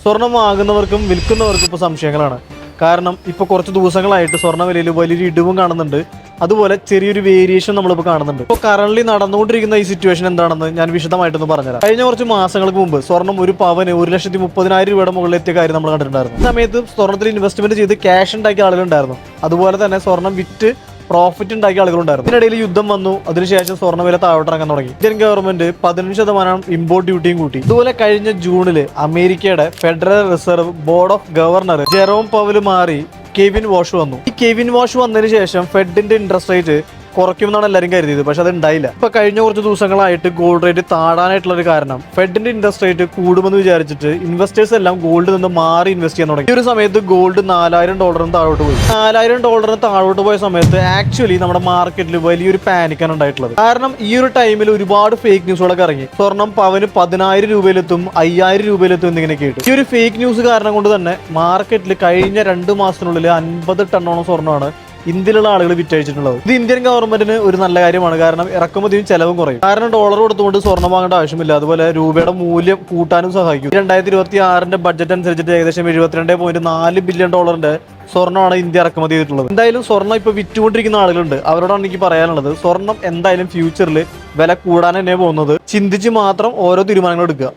സ്വർണം വാങ്ങുന്നവർക്കും വിൽക്കുന്നവർക്കും ഇപ്പോൾ സംശയങ്ങളാണ്. കാരണം ഇപ്പോൾ കുറച്ച് ദിവസങ്ങളായിട്ട് സ്വർണ്ണ വിലയിൽ വലിയൊരു ഇടിവും കാണുന്നുണ്ട്. അതുപോലെ ചെറിയൊരു വേരിയേഷൻ നമ്മളിപ്പോൾ കാണുന്നുണ്ട്. ഇപ്പോൾ കറന്റ് നടന്നുകൊണ്ടിരിക്കുന്ന ഈ സിറ്റുവേഷൻ എന്താണെന്ന് ഞാൻ വിശദമായിട്ടൊന്ന് പറഞ്ഞുതരാം. കഴിഞ്ഞ കുറച്ച് മാസങ്ങൾക്ക് മുമ്പ് സ്വർണം ഒരു പവന് 1,30,000 രൂപയുടെ മുകളിൽ എത്തിയ കാര്യം നമ്മൾ കണ്ടിട്ടുണ്ടായിരുന്നു. ഈ സമയത്ത് സ്വർണ്ണത്തിൽ ഇൻവെസ്റ്റ്മെന്റ് ചെയ്ത് ക്യാഷ് ഉണ്ടാക്കിയ ആളുകളുണ്ടായിരുന്നു. അതുപോലെ തന്നെ സ്വർണം വിറ്റ് പ്രോഫിറ്റ് ഉണ്ടാക്കിയ ആളുകളുണ്ടായിരുന്നു. ഇതിനിടയിൽ യുദ്ധം വന്നു. അതിനുശേഷം സ്വർണ്ണവില താഴോട്ടിറങ്ങാൻ തുടങ്ങി. ഇന്ത്യൻ ഗവൺമെന്റ് 15% ഇമ്പോർട്ട് ഡ്യൂട്ടിയും കൂട്ടി. ഇതുപോലെ കഴിഞ്ഞ ജൂണിൽ അമേരിക്കയുടെ Federal Reserve Board of governor Jerome Powell മാറി കെവിൻ വാഷ് വന്നു. ഈ കെവിൻ വാഷ് വന്നതിന് ശേഷം ഫെഡിന്റെ ഇൻട്രസ്റ്റ് റേറ്റ് കുറയ്ക്കുമെന്നാണ് എല്ലാവരും കരുതിയത്. പക്ഷെ അത് ഉണ്ടായില്ല. ഇപ്പൊ കഴിഞ്ഞ കുറച്ച് ദിവസങ്ങളായിട്ട് ഗോൾഡ് റേറ്റ് താഴാനായിട്ടുള്ള ഒരു കാരണം ഫെഡിന്റെ ഇൻട്രസ്റ്റ് റേറ്റ് കൂടുമെന്ന് വിചാരിച്ചിട്ട് ഇൻവെസ്റ്റേഴ്സ് എല്ലാം ഗോൾഡിൽ നിന്ന് മാറി ഇൻവെസ്റ്റ് ചെയ്യാൻ തുടങ്ങി. ഈ ഒരു സമയത്ത് ഗോൾഡ് $4,000 താഴോട്ട് പോയി. $4,000 താഴോട്ട് പോയ സമയത്ത് ആക്ച്വലി നമ്മുടെ മാർക്കറ്റിൽ വലിയൊരു പാനിക്കാണ് ഉണ്ടായിട്ടുള്ളത്. കാരണം ഈ ഒരു ടൈമിൽ ഒരുപാട് ഫേക്ക് ന്യൂസുകളൊക്കെ ഇറങ്ങി. സ്വർണം പവന് 10,000 രൂപയിലെത്തും, 5,000 രൂപയിലെത്തും എന്നിങ്ങനെ കേട്ടു. ഈ ഒരു ഫേക്ക് ന്യൂസ് കാരണം കൊണ്ട് തന്നെ മാർക്കറ്റിൽ കഴിഞ്ഞ 2 മാസത്തിനുള്ളിൽ 50 ടണ്ണോളം സ്വർണ്ണമാണ് ഇന്ത്യയിലുള്ള ആളുകൾ വിറ്റഴിച്ചിട്ടുള്ളത്. ഇത് ഇന്ത്യൻ ഗവൺമെന്റിന് ഒരു നല്ല കാര്യമാണ്. കാരണം ഇറക്കുമതിയും ചെലവും കുറയും. കാരണം ഡോളർ കൊടുത്തുകൊണ്ട് സ്വർണ്ണം വാങ്ങേണ്ട ആവശ്യമില്ല. അതുപോലെ രൂപയുടെ മൂല്യം കൂട്ടാനും സഹായിക്കും. 2026 ബഡ്ജറ്റ് അനുസരിച്ചിട്ട് ഏകദേശം $72.4 ബില്യൺ സ്വർണ്ണമാണ് ഇന്ത്യ ഇറക്കുമതി ചെയ്തിട്ടുള്ളത്. എന്തായാലും സ്വർണ്ണം ഇപ്പൊ വിറ്റുകൊണ്ടിരിക്കുന്ന ആളുകളുണ്ട്. അവരോടാണ് എനിക്ക് പറയാനുള്ളത്, സ്വർണ്ണം എന്തായാലും ഫ്യൂച്ചറിൽ വില കൂടാൻ തന്നെ പോകുന്നത്. ചിന്തിച്ച് മാത്രം ഓരോ തീരുമാനങ്ങൾ എടുക്കുക.